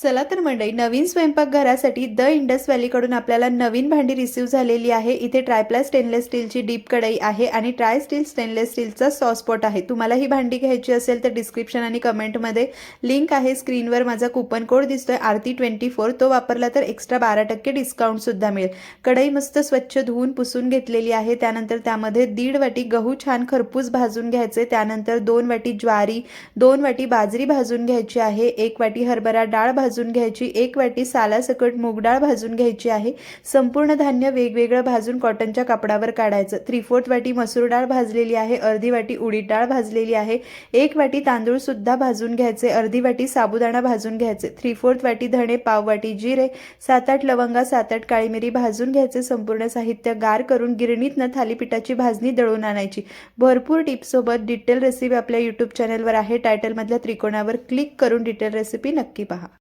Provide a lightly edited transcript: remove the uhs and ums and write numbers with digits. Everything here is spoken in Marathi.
चला तर मंडळी, नवीन स्वयंपाकघरासाठी द इंडस व्हॅलीकडून आपल्याला नवीन भांडी रिसीव्ह झालेली आहे। इथे ट्रायप्लाय स्टेनलेस स्टीलची डीप कढई आहे आणि ट्राय स्टील स्टेनलेस स्टीलचा सॉसपॉट आहे। तुम्हाला ही भांडी घ्यायची असेल तर डिस्क्रिप्शन आणि कमेंटमध्ये लिंक आहे। स्क्रीनवर माझा कूपन कोड दिसतोय आरती24, तो वापरला तर एक्स्ट्रा 12% डिस्काउंट सुद्धा मिळेल। कढई मस्त स्वच्छ धुवून पुसून घेतलेली आहे। त्यानंतर त्यामध्ये 1.5 वाटी गहू छान खरपूस भाजून घ्यायचे। त्यानंतर 2 वाटी ज्वारी, 2 वाटी बाजरी भाजून घ्यायची आहे, 1 वाटी हरभरा डाळ भाजून घ्यायची, 1 वाटी सालासकट मूग डाळ भाजून घ्यायची आहे। संपूर्ण धान्य वेगवेगळं भाजून कॉटनच्या कापडावर काढायचं। 3/4 वाटी मसूर डाळ भाजलेली आहे, अर्धी वाटी उडीद डाळ भाजलेली आहे, 1 वाटी तांदूळ सुद्धा भाजून घ्यायचे, अर्धी वाटी साबुदाणा भाजून घ्यायचे, 3/4 वाटी धणे, पाव वाटी जिरे, 7-8 लवंगा, 7-8 काळी मिरी भाजून घ्यायचे। संपूर्ण साहित्य गार करून गिरणीतनं थालीपीठाची भाजणी दळून आणायची। भरपूर टिप्ससोबत डिटेल रेसिपी आपल्या यूट्यूब चॅनलवर आहे। टायटलमधल्या त्रिकोणावर क्लिक करून डिटेल रेसिपी नक्की पहा।